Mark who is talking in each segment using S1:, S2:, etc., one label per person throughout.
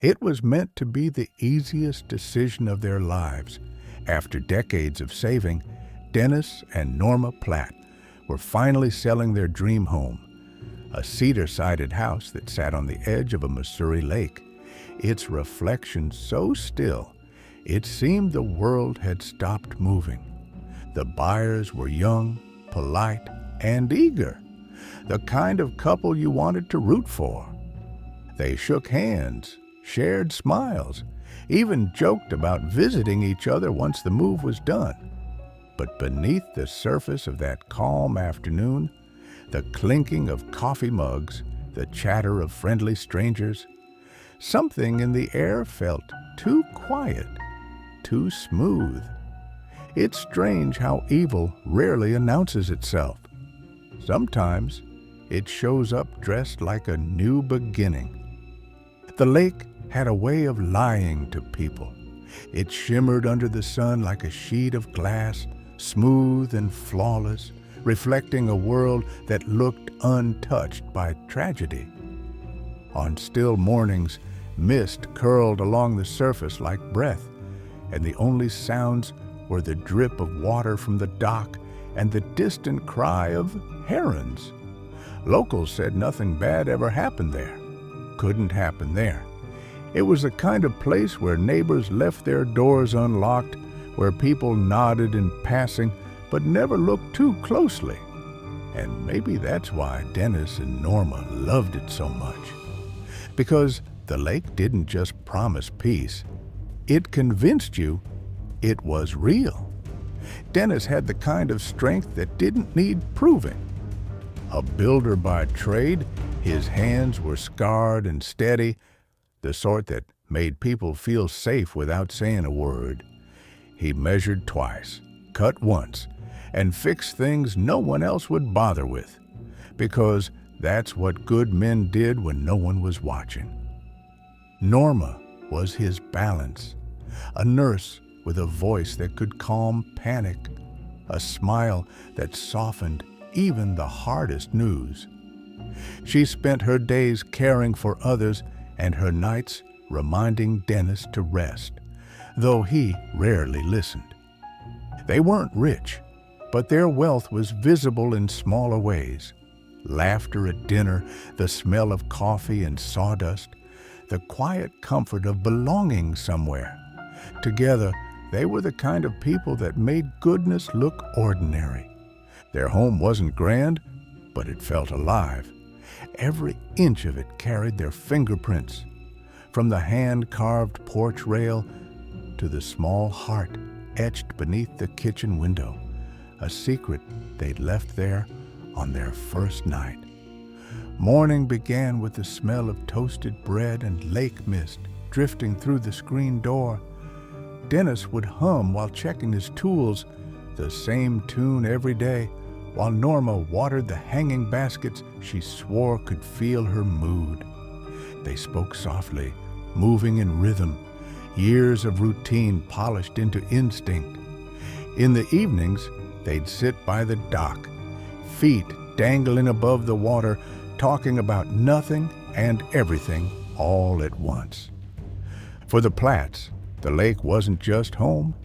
S1: It was meant to be the easiest decision of their lives. After decades of saving, Dennis and Norma Platt were finally selling their dream home, a cedar-sided house that sat on the edge of a Missouri lake, its reflection so still it seemed the world had stopped moving. The buyers were young, polite, and eager, the kind of couple you wanted to root for. They shook hands, shared smiles, even joked about visiting each other once the move was done. But beneath the surface of that calm afternoon, the clinking of coffee mugs, the chatter of friendly strangers, something in the air felt too quiet, too smooth. It's strange how evil rarely announces itself. Sometimes it shows up dressed like a new beginning. The lake had a way of lying to people. It shimmered under the sun like a sheet of glass, smooth and flawless, reflecting a world that looked untouched by tragedy. On still mornings, mist curled along the surface like breath, and the only sounds were the drip of water from the dock and the distant cry of herons. Locals said nothing bad ever happened there. Couldn't happen there. It was the kind of place where neighbors left their doors unlocked, where people nodded in passing but never looked too closely. And maybe that's why Dennis and Norma loved it so much. Because the lake didn't just promise peace, it convinced you it was real. Dennis had the kind of strength that didn't need proving. A builder by trade, his hands were scarred and steady, the sort that made people feel safe without saying a word. He measured twice, cut once, and fixed things no one else would bother with, because that's what good men did when no one was watching. Norma was his balance, a nurse with a voice that could calm panic, a smile that softened even the hardest news. She spent her days caring for others and her nights reminding Dennis to rest, though he rarely listened. They weren't rich, but their wealth was visible in smaller ways. Laughter at dinner, the smell of coffee and sawdust, the quiet comfort of belonging somewhere. Together, they were the kind of people that made goodness look ordinary. Their home wasn't grand, but it felt alive. Every inch of it carried their fingerprints, from the hand-carved porch rail to the small heart etched beneath the kitchen window, a secret they'd left there on their first night. Morning began with the smell of toasted bread and lake mist drifting through the screen door. Dennis would hum while checking his tools, the same tune every day, while Norma watered the hanging baskets she swore could feel her mood. They spoke softly, moving in rhythm, years of routine polished into instinct. In the evenings, they'd sit by the dock, feet dangling above the water, talking about nothing and everything all at once. For the Platts, the lake wasn't just home.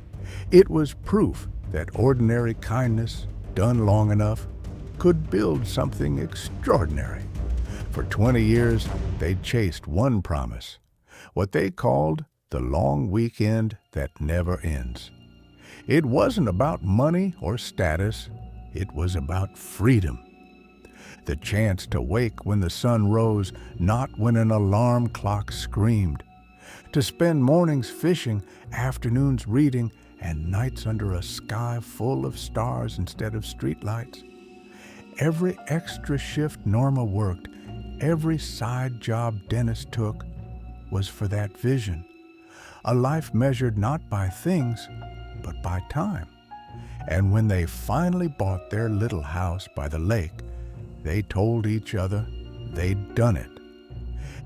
S1: It was proof that ordinary kindness, done long enough, could build something extraordinary. For 20 years, they'd chased one promise, what they called the long weekend that never ends. It wasn't about money or status. It was about freedom. The chance to wake when the sun rose, not when an alarm clock screamed. To spend mornings fishing, afternoons reading, and nights under a sky full of stars instead of streetlights. Every extra shift Norma worked, every side job Dennis took, was for that vision. A life measured not by things, but by time. And when they finally bought their little house by the lake, they told each other they'd done it.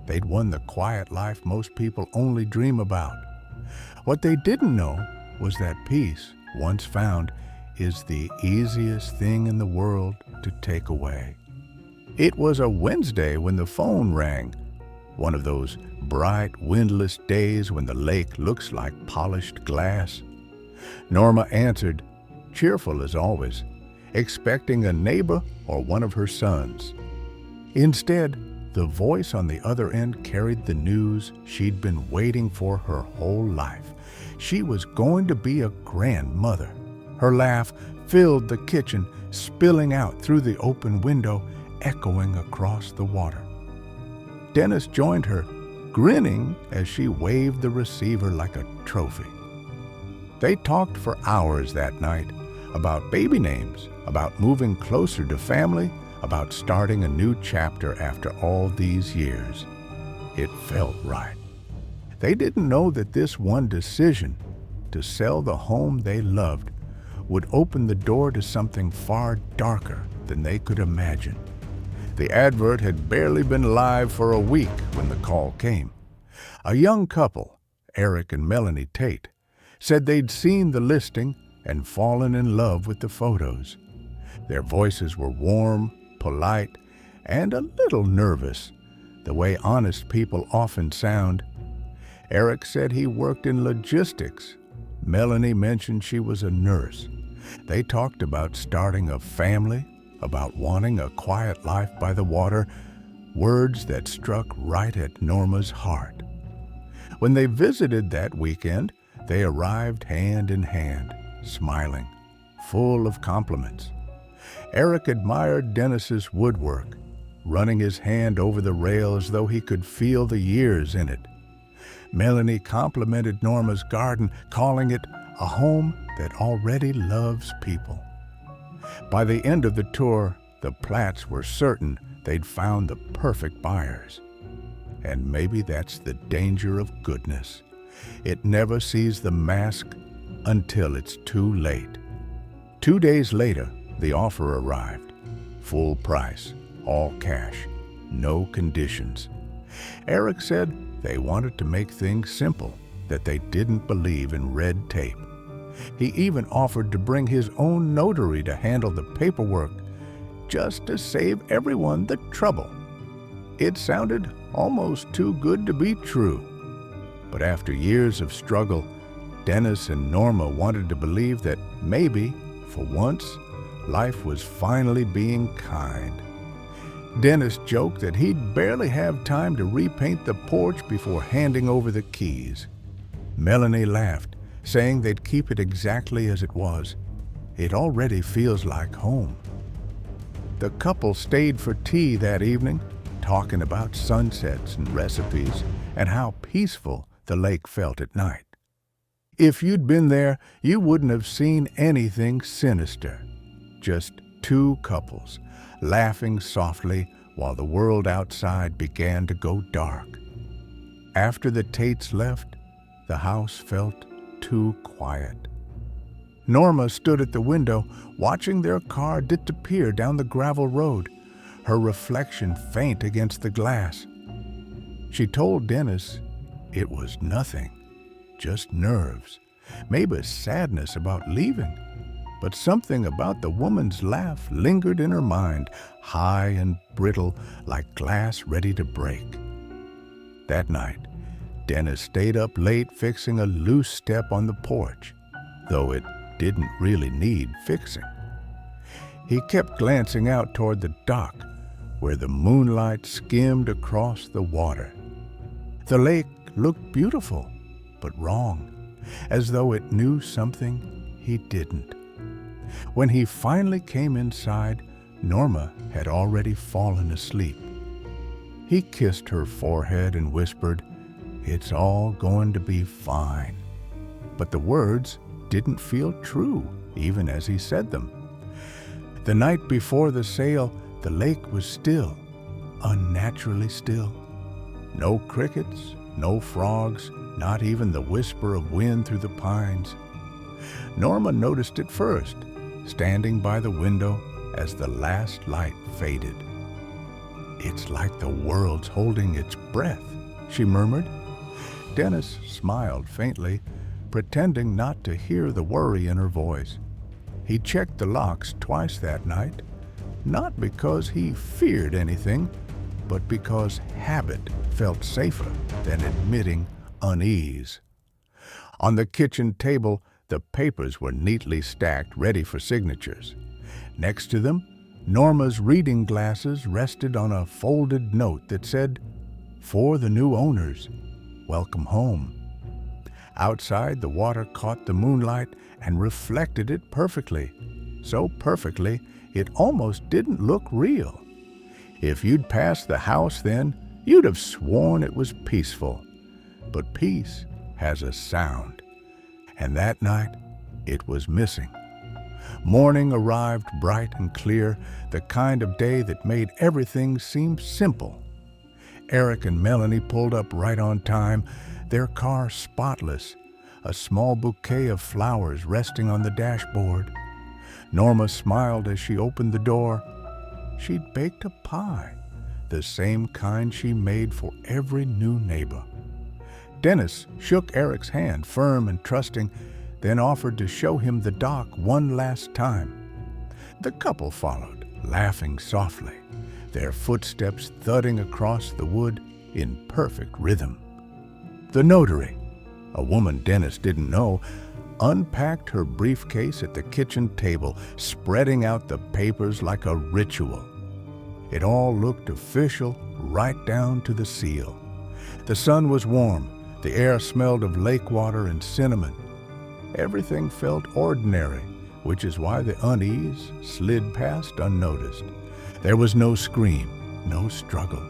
S1: They'd won the quiet life most people only dream about. What they didn't know was that peace, once found, is the easiest thing in the world to take away. It was a Wednesday when the phone rang. One of those bright, windless days when the lake looks like polished glass. Norma answered, cheerful as always, expecting a neighbor or one of her sons. Instead, the voice on the other end carried the news she'd been waiting for her whole life. She was going to be a grandmother. Her laugh filled the kitchen, spilling out through the open window, echoing across the water. Dennis joined her, grinning as she waved the receiver like a trophy. They talked for hours that night about baby names, about moving closer to family, about starting a new chapter after all these years. It felt right. They didn't know that this one decision, to sell the home they loved, would open the door to something far darker than they could imagine. The advert had barely been live for a week when the call came. A young couple, Eric and Melanie Tate, said they'd seen the listing and fallen in love with the photos. Their voices were warm, polite, and a little nervous, the way honest people often sound. Eric said he worked in logistics. Melanie mentioned she was a nurse. They talked about starting a family, about wanting a quiet life by the water, words that struck right at Norma's heart. When they visited that weekend, they arrived hand in hand, smiling, full of compliments. Eric admired Dennis's woodwork, running his hand over the rail as though he could feel the years in it. Melanie complimented Norma's garden, calling it a home that already loves people. By the end of the tour, the Platts were certain they'd found the perfect buyers. And maybe that's the danger of goodness. It never sees the mask until it's too late. 2 days later, the offer arrived. Full price, all cash, no conditions. Eric said they wanted to make things simple, that they didn't believe in red tape. He even offered to bring his own notary to handle the paperwork, just to save everyone the trouble. It sounded almost too good to be true. But after years of struggle, Dennis and Norma wanted to believe that maybe, for once, life was finally being kind. Dennis joked that he'd barely have time to repaint the porch before handing over the keys. Melanie laughed, saying they'd keep it exactly as it was. It already feels like home. The couple stayed for tea that evening, talking about sunsets and recipes and how peaceful the lake felt at night. If you'd been there, you wouldn't have seen anything sinister. Just two couples, laughing softly while the world outside began to go dark. After the Tates left, the house felt too quiet. Norma stood at the window, watching their car disappear down the gravel road, her reflection faint against the glass. She told Dennis it was nothing, just nerves, maybe sadness about leaving. But something about the woman's laugh lingered in her mind, high and brittle, like glass ready to break. That night, Dennis stayed up late fixing a loose step on the porch, though it didn't really need fixing. He kept glancing out toward the dock, where the moonlight skimmed across the water. The lake looked beautiful, but wrong, as though it knew something he didn't. When he finally came inside, Norma had already fallen asleep. He kissed her forehead and whispered, "It's all going to be fine." But the words didn't feel true, even as he said them. The night before the sale, the lake was still, unnaturally still. No crickets, no frogs, not even the whisper of wind through the pines. Norma noticed it first, standing by the window as the last light faded. "It's like the world's holding its breath," she murmured. Dennis smiled faintly, pretending not to hear the worry in her voice. He checked the locks twice that night, not because he feared anything, but because habit felt safer than admitting unease. On the kitchen table, the papers were neatly stacked, ready for signatures. Next to them, Norma's reading glasses rested on a folded note that said, "For the new owners, welcome home." Outside, the water caught the moonlight and reflected it perfectly. So perfectly, it almost didn't look real. If you'd passed the house then, you'd have sworn it was peaceful. But peace has a sound. And that night, it was missing. Morning arrived bright and clear, the kind of day that made everything seem simple. Eric and Melanie pulled up right on time, their car spotless, a small bouquet of flowers resting on the dashboard. Norma smiled as she opened the door. She'd baked a pie, the same kind she made for every new neighbor. Dennis shook Eric's hand, firm and trusting, then offered to show him the dock one last time. The couple followed, laughing softly, their footsteps thudding across the wood in perfect rhythm. The notary, a woman Dennis didn't know, unpacked her briefcase at the kitchen table, spreading out the papers like a ritual. It all looked official right down to the seal. The sun was warm, the air smelled of lake water and cinnamon. Everything felt ordinary, which is why the unease slid past unnoticed. There was no scream, no struggle,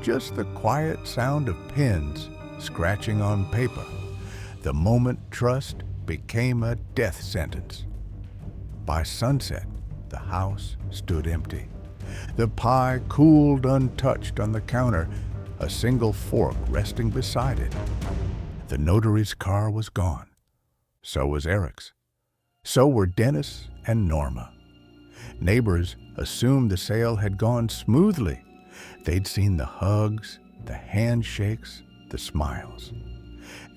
S1: just the quiet sound of pens scratching on paper. The moment trust became a death sentence. By sunset, the house stood empty. The pie cooled untouched on the counter, a single fork resting beside it. The notary's car was gone. So was Eric's. So were Dennis and Norma. Neighbors assumed the sale had gone smoothly. They'd seen the hugs, the handshakes, the smiles.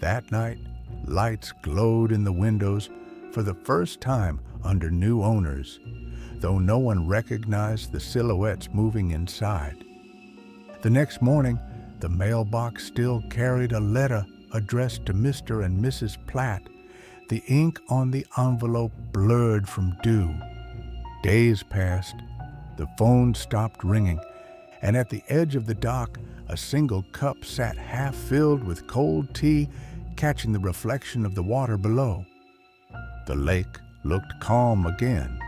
S1: That night, lights glowed in the windows for the first time under new owners, though no one recognized the silhouettes moving inside. The next morning, the mailbox still carried a letter addressed to Mr. and Mrs. Platt, the ink on the envelope blurred from dew. Days passed, the phone stopped ringing, and at the edge of the dock, a single cup sat half filled with cold tea, catching the reflection of the water below. The lake looked calm again,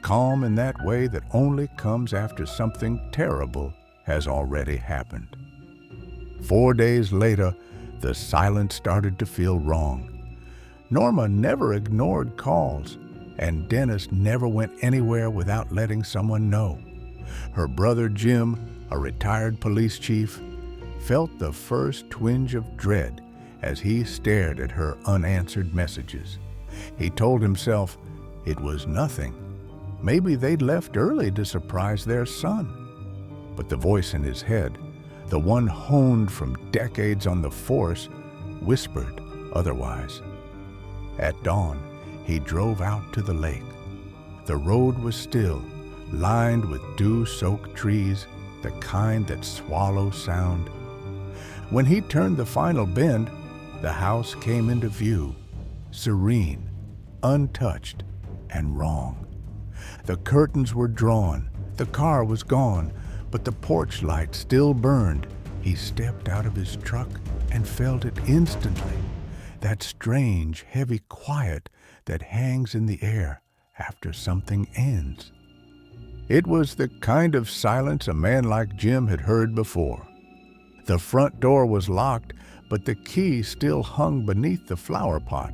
S1: calm in that way that only comes after something terrible has already happened. 4 days later, the silence started to feel wrong. Norma never ignored calls, and Dennis never went anywhere without letting someone know. Her brother Jim, a retired police chief, felt the first twinge of dread as he stared at her unanswered messages. He told himself it was nothing. Maybe they'd left early to surprise their son. But the voice in his head, the one honed from decades on the force, whispered otherwise. At dawn, he drove out to the lake. The road was still, lined with dew-soaked trees, the kind that swallow sound. When he turned the final bend, the house came into view, serene, untouched, and wrong. The curtains were drawn, the car was gone, but the porch light still burned. He stepped out of his truck and felt it instantly, that strange, heavy quiet that hangs in the air after something ends. It was the kind of silence a man like Jim had heard before. The front door was locked, but the key still hung beneath the flower pot,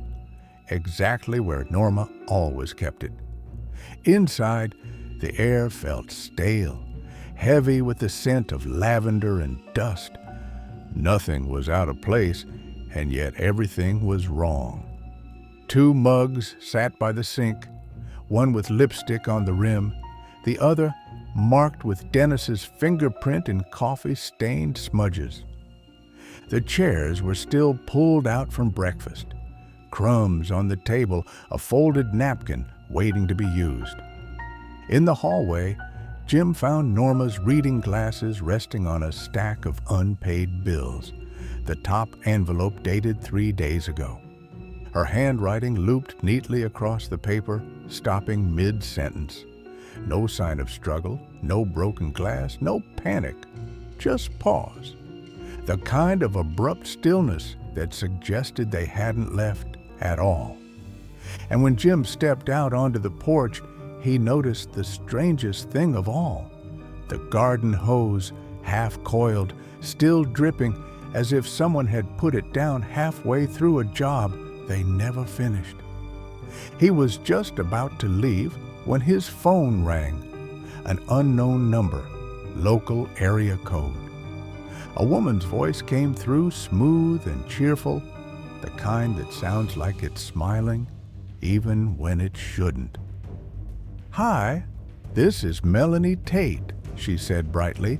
S1: exactly where Norma always kept it. Inside, the air felt stale, heavy with the scent of lavender and dust. Nothing was out of place, and yet everything was wrong. 2 mugs sat by the sink, one with lipstick on the rim, the other marked with Dennis's fingerprint in coffee-stained smudges. The chairs were still pulled out from breakfast, crumbs on the table, a folded napkin waiting to be used. In the hallway, Jim found Norma's reading glasses resting on a stack of unpaid bills, the top envelope dated 3 days ago. Her handwriting looped neatly across the paper, stopping mid-sentence. No sign of struggle, no broken glass, no panic, just pause. The kind of abrupt stillness that suggested they hadn't left at all. And when Jim stepped out onto the porch, he noticed the strangest thing of all. The garden hose, half coiled, still dripping, as if someone had put it down halfway through a job they never finished. He was just about to leave when his phone rang. An unknown number, local area code. A woman's voice came through, smooth and cheerful, the kind that sounds like it's smiling even when it shouldn't. "Hi, this is Melanie Tate," she said brightly.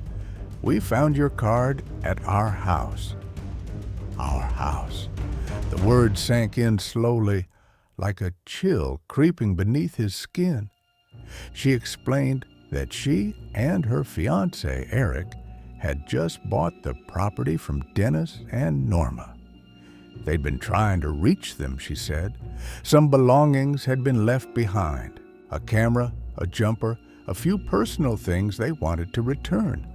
S1: "We found your card at our house." Our house. The word sank in slowly, like a chill creeping beneath his skin. She explained that she and her fiancé, Eric, had just bought the property from Dennis and Norma. They'd been trying to reach them, she said. Some belongings had been left behind. A camera, a jumper, a few personal things they wanted to return.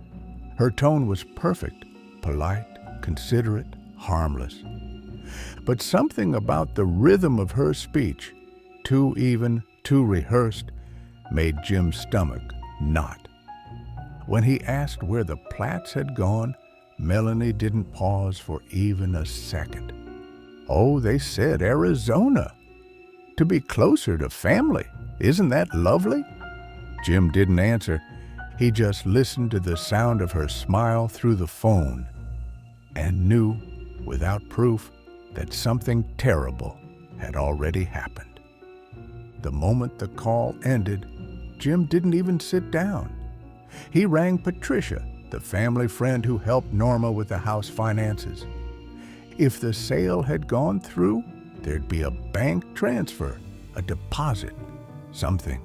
S1: Her tone was perfect, polite, considerate, harmless. But something about the rhythm of her speech, too even, too rehearsed, made Jim's stomach knot. When he asked where the Platts had gone, Melanie didn't pause for even a second. "Oh, they said Arizona. To be closer to family. Isn't that lovely?" Jim didn't answer. He just listened to the sound of her smile through the phone and knew, without proof, that something terrible had already happened. The moment the call ended, Jim didn't even sit down. He rang Patricia, the family friend who helped Norma with the house finances. If the sale had gone through, there'd be a bank transfer, a deposit, something.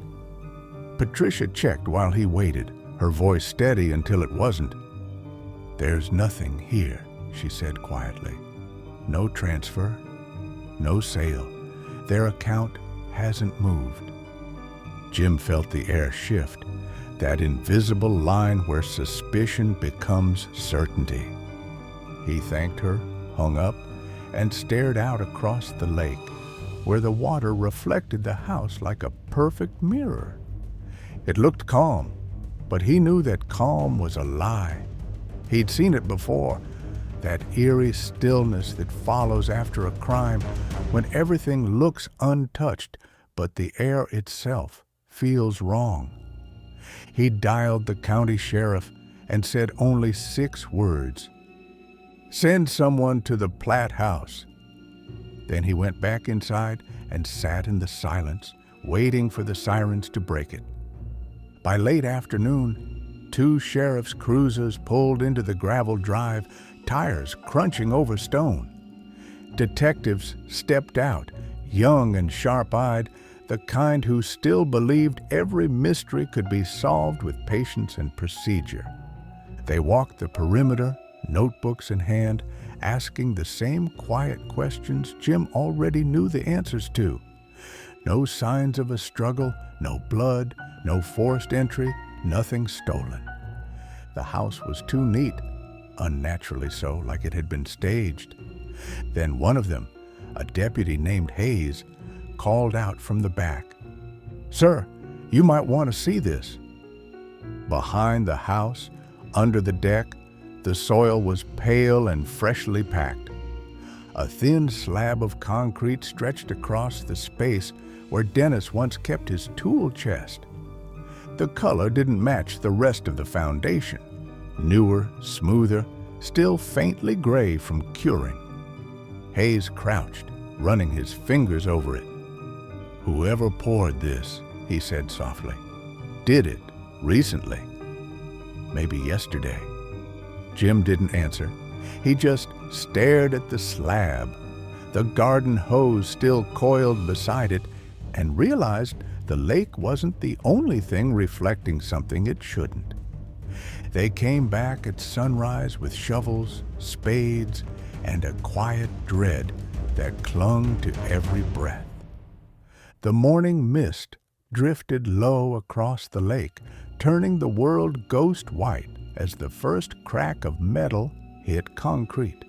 S1: Patricia checked while he waited, her voice steady until it wasn't. "There's nothing here," she said quietly. "No transfer, no sale. Their account hasn't moved." Jim felt the air shift, that invisible line where suspicion becomes certainty. He thanked her, hung up, and stared out across the lake, where the water reflected the house like a perfect mirror. It looked calm, but he knew that calm was a lie. He'd seen it before, that eerie stillness that follows after a crime when everything looks untouched, but the air itself feels wrong. He dialed the county sheriff and said only 6 words. "Send someone to the Platt house." Then he went back inside and sat in the silence, waiting for the sirens to break it. By late afternoon, 2 sheriff's cruisers pulled into the gravel drive, tires crunching over stone. Detectives stepped out, young and sharp-eyed, the kind who still believed every mystery could be solved with patience and procedure. They walked the perimeter, notebooks in hand, asking the same quiet questions Jim already knew the answers to. No signs of a struggle, no blood, no forced entry, nothing stolen. The house was too neat, unnaturally so, like it had been staged. Then one of them, a deputy named Hayes, called out from the back, "Sir, you might want to see this." Behind the house, under the deck, the soil was pale and freshly packed. A thin slab of concrete stretched across the space where Dennis once kept his tool chest. The color didn't match the rest of the foundation. Newer, smoother, still faintly gray from curing. Hayes crouched, running his fingers over it. "Whoever poured this," he said softly, "did it recently. Maybe yesterday." Jim didn't answer. He just stared at the slab, the garden hose still coiled beside it, and realized the lake wasn't the only thing reflecting something it shouldn't. They came back at sunrise with shovels, spades, and a quiet dread that clung to every breath. The morning mist drifted low across the lake, turning the world ghost white as the first crack of metal hit concrete.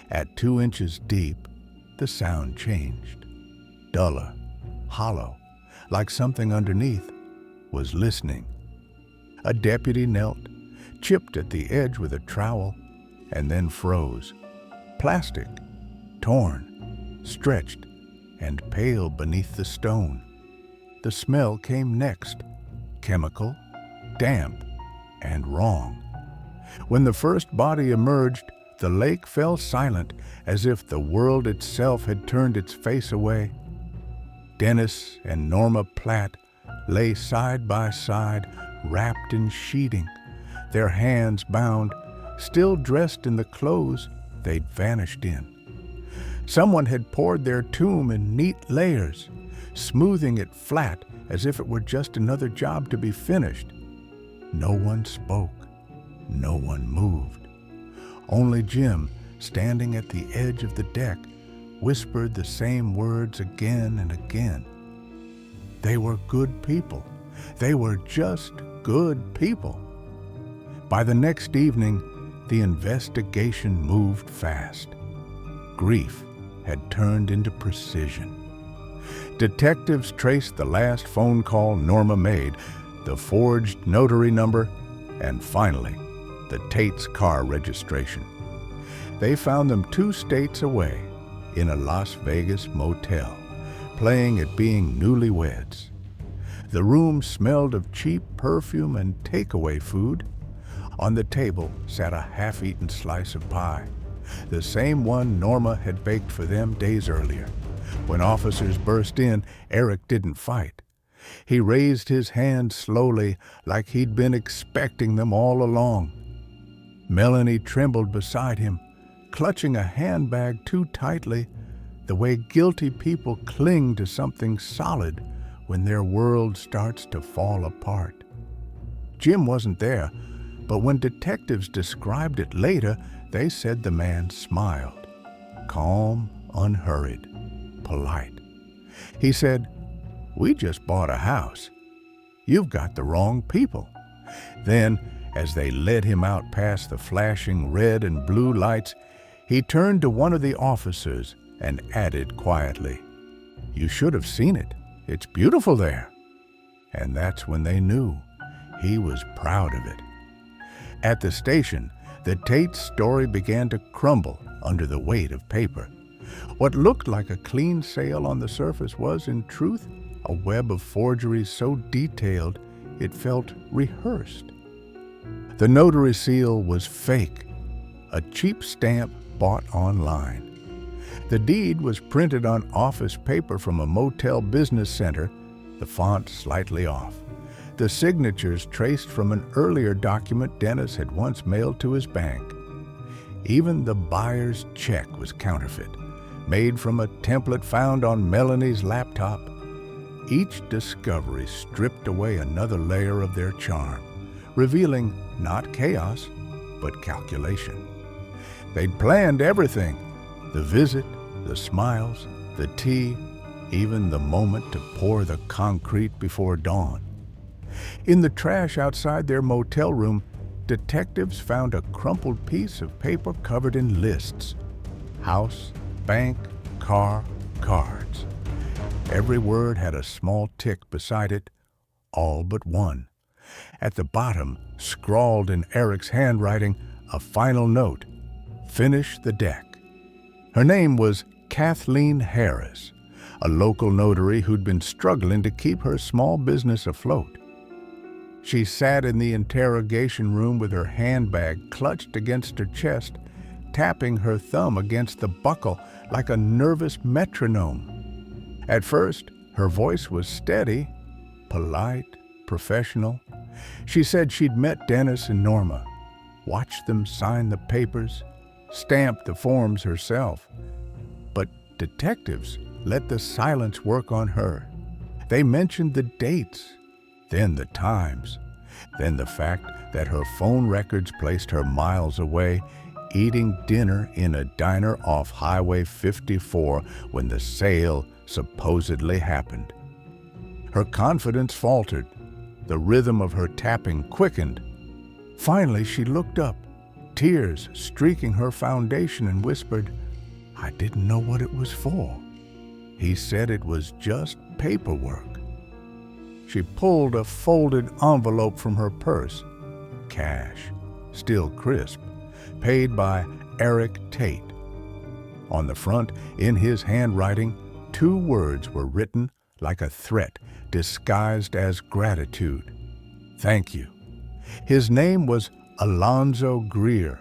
S1: At 2 inches deep, the sound changed. Duller, hollow, like something underneath was listening. A deputy knelt, chipped at the edge with a trowel, and then froze. Plastic, torn, stretched, and pale beneath the stone. The smell came next, chemical, damp, and wrong. When the first body emerged, the lake fell silent as if the world itself had turned its face away. Dennis and Norma Platt lay side by side, wrapped in sheeting, their hands bound, still dressed in the clothes they'd vanished in. Someone had poured their tomb in neat layers, smoothing it flat as if it were just another job to be finished. No one spoke. No one moved. Only Jim, standing at the edge of the deck, whispered the same words again and again. They were good people. They were just good people. By the next evening, the investigation moved fast. Grief had turned into precision. Detectives traced the last phone call Norma made, the forged notary number, and finally, the Tate's car registration. They found them 2 states away, in a Las Vegas motel, playing at being newlyweds. The room smelled of cheap perfume and takeaway food. On the table sat a half-eaten slice of pie, the same one Norma had baked for them days earlier. When officers burst in, Eric didn't fight. He raised his hand slowly, like he'd been expecting them all along. Melanie trembled beside him, clutching a handbag too tightly, the way guilty people cling to something solid when their world starts to fall apart. Jim wasn't there, but when detectives described it later, they said the man smiled, calm, unhurried, polite. He said, "We just bought a house. You've got the wrong people." Then, as they led him out past the flashing red and blue lights, he turned to one of the officers and added quietly, "You should have seen it. It's beautiful there." And that's when they knew he was proud of it. At the station, the Tate story began to crumble under the weight of paper. What looked like a clean sale on the surface was, in truth, a web of forgeries so detailed it felt rehearsed. The notary seal was fake, a cheap stamp bought online. The deed was printed on office paper from a motel business center, the font slightly off. The signatures traced from an earlier document Dennis had once mailed to his bank. Even the buyer's check was counterfeit, made from a template found on Melanie's laptop. Each discovery stripped away another layer of their charm, revealing not chaos, but calculation. They'd planned everything: the visit, the smiles, the tea, even the moment to pour the concrete before dawn. In the trash outside their motel room, detectives found a crumpled piece of paper covered in lists: house, bank, car, cards. Every word had a small tick beside it, all but one. At the bottom, scrawled in Eric's handwriting, a final note: finish the deck. Her name was Kathleen Harris, a local notary who'd been struggling to keep her small business afloat. She sat in the interrogation room with her handbag clutched against her chest, tapping her thumb against the buckle like a nervous metronome. At first, her voice was steady, polite, professional. She said she'd met Dennis and Norma, watched them sign the papers, stamped the forms herself. But detectives let the silence work on her. They mentioned the dates, then the times, then the fact that her phone records placed her miles away, eating dinner in a diner off Highway 54 when the sale supposedly happened. Her confidence faltered. The rhythm of her tapping quickened. Finally, she looked up, tears streaking her foundation, and whispered, "I didn't know what it was for." He said it was just paperwork. She pulled a folded envelope from her purse. Cash, still crisp, paid by Eric Tate. On the front, in his handwriting, 2 words were written like a threat disguised as gratitude. "Thank you." His name was Alonzo Greer,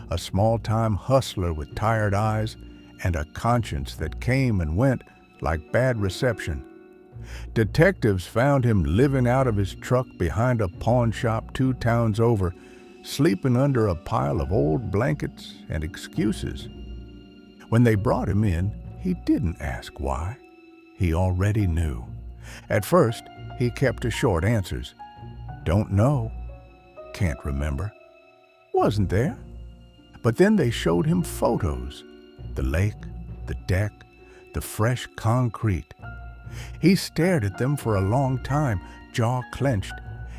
S1: a small-time hustler with tired eyes and a conscience that came and went like bad reception. Detectives found him living out of his truck behind a pawn shop 2 towns over, sleeping under a pile of old blankets and excuses. When they brought him in, he didn't ask why. He already knew. At first, he kept to short answers. "Don't know. Can't remember. Wasn't there." But then they showed him photos. The lake, the deck, the fresh concrete. He stared at them for a long time, jaw clenched,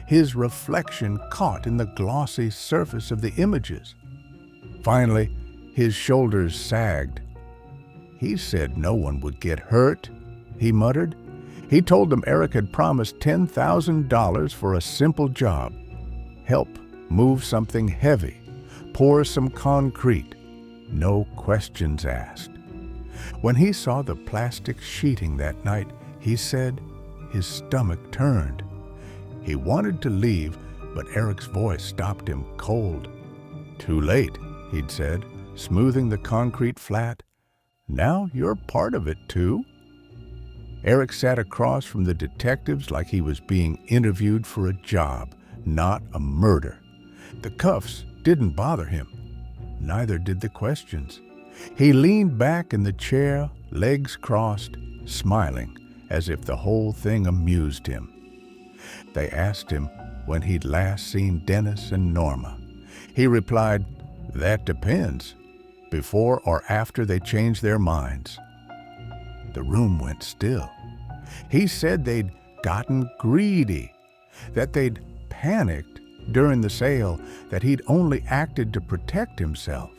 S1: his reflection caught in the glossy surface of the images. Finally, his shoulders sagged. "He said no one would get hurt," he muttered. He told them Eric had promised $10,000 for a simple job. Help move something heavy, pour some concrete. No questions asked. When he saw the plastic sheeting that night, he said his stomach turned. He wanted to leave, but Eric's voice stopped him cold. "Too late," he'd said, smoothing the concrete flat. "Now you're part of it, too." Eric sat across from the detectives like he was being interviewed for a job, not a murder. The cuffs didn't bother him. Neither did the questions. He leaned back in the chair, legs crossed, smiling, as if the whole thing amused him. They asked him when he'd last seen Dennis and Norma. He replied, "That depends. Before or after they changed their minds." The room went still. He said they'd gotten greedy, that they'd panicked during the sale, that he'd only acted to protect himself.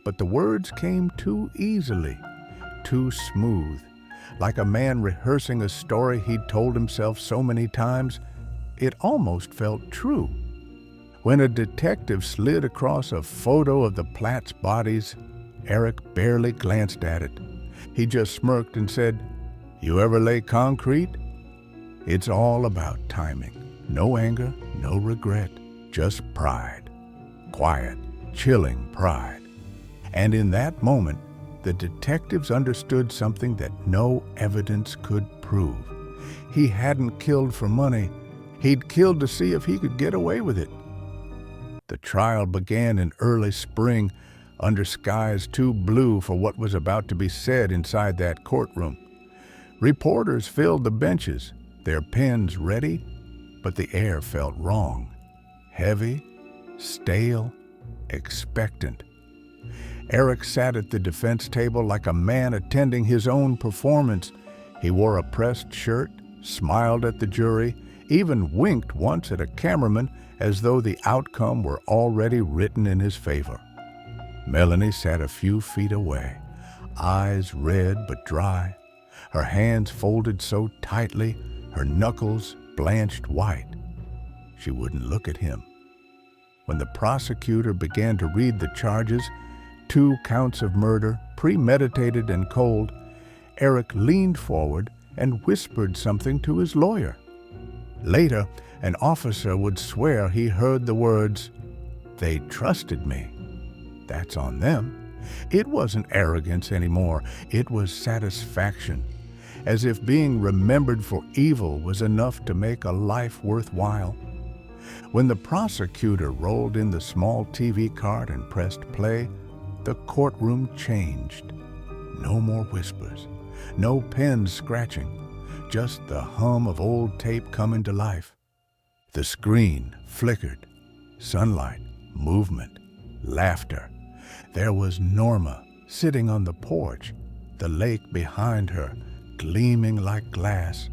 S1: But the words came too easily, too smooth, like a man rehearsing a story he'd told himself so many times, it almost felt true. When a detective slid across a photo of the Platt's bodies, Eric barely glanced at it. He just smirked and said, "You ever lay concrete?" It's all about timing. No anger, no regret, just pride. Quiet, chilling pride. And in that moment, the detectives understood something that no evidence could prove. He hadn't killed for money. He'd killed to see if he could get away with it. The trial began in early spring, under skies too blue for what was about to be said inside that courtroom. Reporters filled the benches, their pens ready, but the air felt wrong. Heavy, stale, expectant. Eric sat at the defense table like a man attending his own performance. He wore a pressed shirt, smiled at the jury, even winked once at a cameraman as though the outcome were already written in his favor. Melanie sat a few feet away, eyes red but dry, her hands folded so tightly, her knuckles blanched white. She wouldn't look at him. When the prosecutor began to read the charges, 2 counts of murder, premeditated and cold, Eric leaned forward and whispered something to his lawyer. Later, an officer would swear he heard the words, "They trusted me." That's on them. It wasn't arrogance anymore. It was satisfaction, as if being remembered for evil was enough to make a life worthwhile. When the prosecutor rolled in the small TV cart and pressed play, the courtroom changed. No more whispers, no pens scratching, just the hum of old tape coming to life. The screen flickered. Sunlight, movement, laughter. There was Norma sitting on the porch, the lake behind her, gleaming like glass.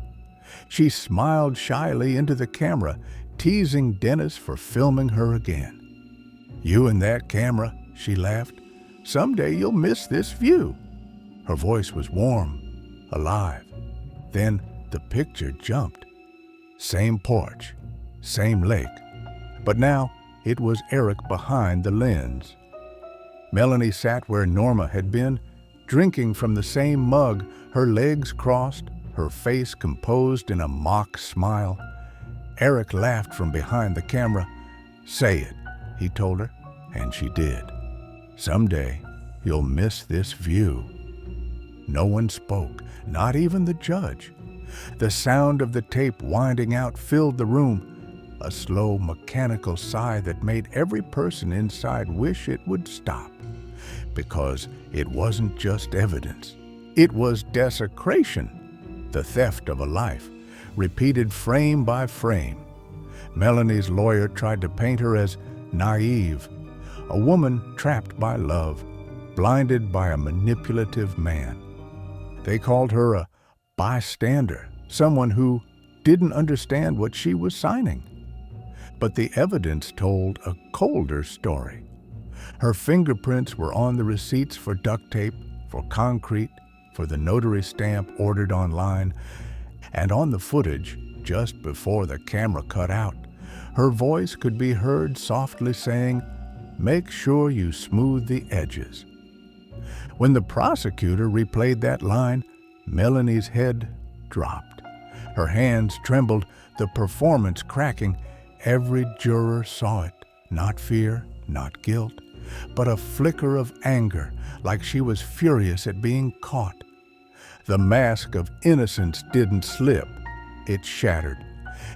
S1: She smiled shyly into the camera, teasing Dennis for filming her again. "You and that camera," she laughed. "Someday you'll miss this view." Her voice was warm, alive. Then the picture jumped. Same porch, same lake. But now it was Eric behind the lens. Melanie sat where Norma had been, drinking from the same mug, her legs crossed, her face composed in a mock smile. Eric laughed from behind the camera. "Say it," he told her, and she did. "Someday you'll miss this view." No one spoke, not even the judge. The sound of the tape winding out filled the room, a slow mechanical sigh that made every person inside wish it would stop. Because it wasn't just evidence. It was desecration, the theft of a life, repeated frame by frame. Melanie's lawyer tried to paint her as naive, a woman trapped by love, blinded by a manipulative man. They called her a bystander, someone who didn't understand what she was signing. But the evidence told a colder story. Her fingerprints were on the receipts for duct tape, for concrete, for the notary stamp ordered online, and on the footage, just before the camera cut out, her voice could be heard softly saying, "Make sure you smooth the edges." When the prosecutor replayed that line, Melanie's head dropped. Her hands trembled, the performance cracking. Every juror saw it, not fear, not guilt, but a flicker of anger, like she was furious at being caught. The mask of innocence didn't slip, it shattered.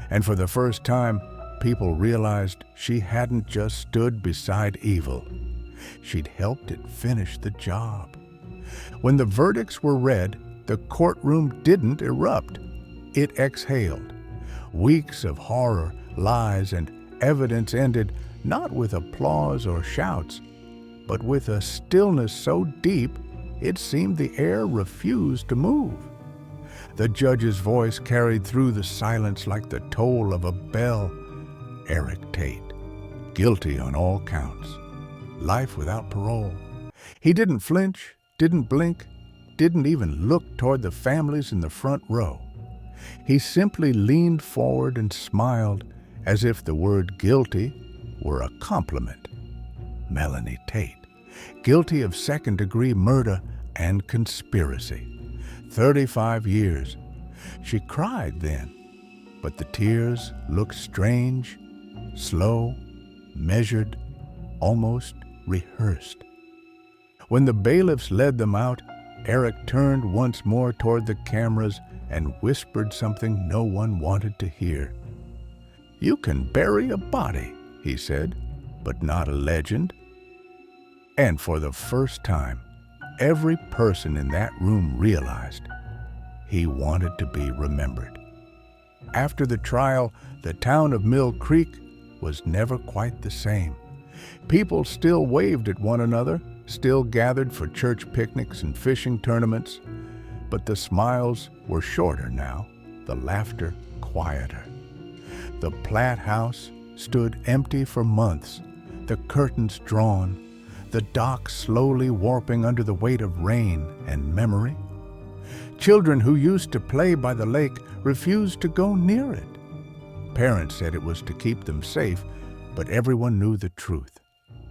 S1: And for the first time, people realized she hadn't just stood beside evil. She'd helped it finish the job. When the verdicts were read, the courtroom didn't erupt. It exhaled. Weeks of horror, lies, and evidence ended not with applause or shouts, but with a stillness so deep it seemed the air refused to move. The judge's voice carried through the silence like the toll of a bell. Eric Tate, guilty on all counts. Life without parole. He didn't flinch, didn't blink, didn't even look toward the families in the front row. He simply leaned forward and smiled as if the word guilty were a compliment. Melanie Tate, guilty of second-degree murder and conspiracy. 35 years. She cried then, but the tears looked strange, slow, measured, almost rehearsed. When the bailiffs led them out, Eric turned once more toward the cameras and whispered something no one wanted to hear. "You can bury a body," he said, "but not a legend." And for the first time, every person in that room realized he wanted to be remembered. After the trial, the town of Mill Creek was never quite the same. People still waved at one another, still gathered for church picnics and fishing tournaments, but the smiles were shorter now, the laughter quieter. The Platt house stood empty for months, the curtains drawn, the dock slowly warping under the weight of rain and memory. Children who used to play by the lake refused to go near it. Parents said it was to keep them safe, but everyone knew the truth.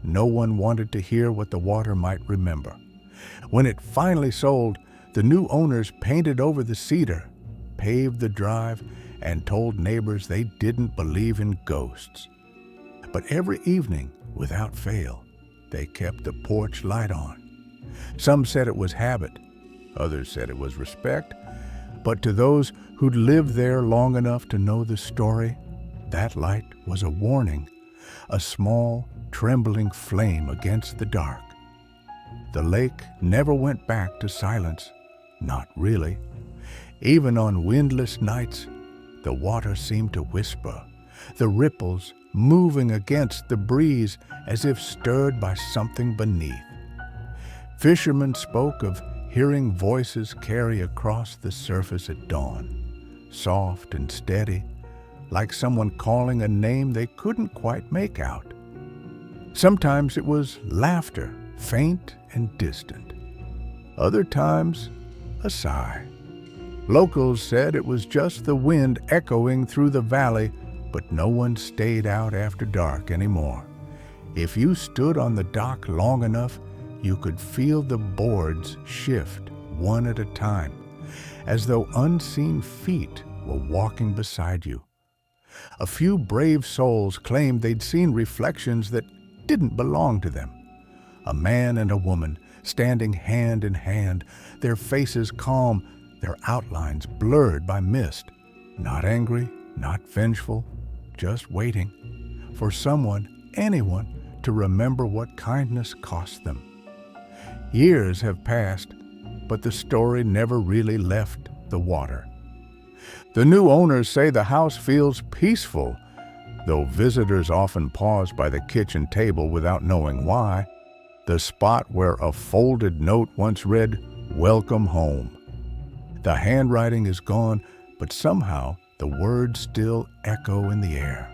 S1: No one wanted to hear what the water might remember. When it finally sold, the new owners painted over the cedar, paved the drive, and told neighbors they didn't believe in ghosts. But every evening, without fail, they kept the porch light on. Some said it was habit, others said it was respect, but to those who'd lived there long enough to know the story, that light was a warning, a small, trembling flame against the dark. The lake never went back to silence, not really. Even on windless nights, the water seemed to whisper, the ripples moving against the breeze as if stirred by something beneath. Fishermen spoke of hearing voices carry across the surface at dawn, soft and steady, like someone calling a name they couldn't quite make out. Sometimes it was laughter, faint and distant. Other times, a sigh. Locals said it was just the wind echoing through the valley, but no one stayed out after dark anymore. If you stood on the dock long enough, you could feel the boards shift one at a time, as though unseen feet were walking beside you. A few brave souls claimed they'd seen reflections that didn't belong to them. A man and a woman standing hand in hand, their faces calm, their outlines blurred by mist. Not angry, not vengeful, just waiting for someone, anyone, to remember what kindness cost them. Years have passed, but the story never really left the water. The new owners say the house feels peaceful, though visitors often pause by the kitchen table without knowing why. The spot where a folded note once read, "Welcome home." The handwriting is gone, but somehow the words still echo in the air.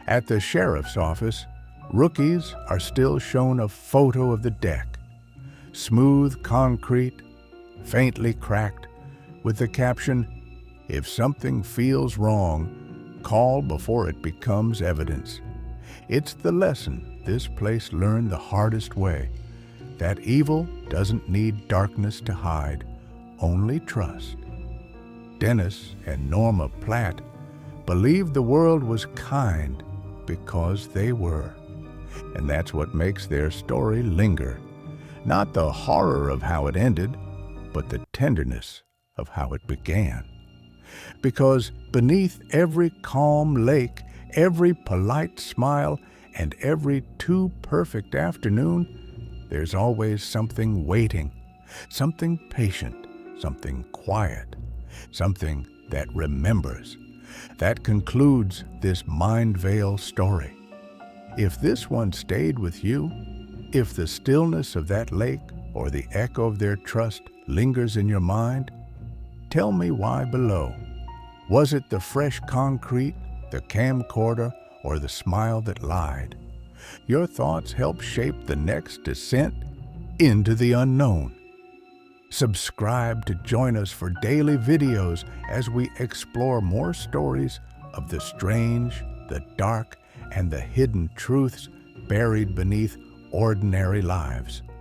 S1: At the sheriff's office, rookies are still shown a photo of the deck. Smooth concrete, faintly cracked, with the caption, "If something feels wrong, call before it becomes evidence." It's the lesson this place learned the hardest way, that evil doesn't need darkness to hide, only trust. Dennis and Norma Platt believed the world was kind because they were. And that's what makes their story linger. Not the horror of how it ended, but the tenderness of how it began. Because beneath every calm lake, every polite smile, and every too perfect afternoon, there's always something waiting, something patient, something quiet, something that remembers. That concludes this Mind Veil story. If this one stayed with you, if the stillness of that lake or the echo of their trust lingers in your mind, tell me why below. Was it the fresh concrete, the camcorder, or the smile that lied? Your thoughts help shape the next descent into the unknown. Subscribe to join us for daily videos as we explore more stories of the strange, the dark, and the hidden truths buried beneath ordinary lives.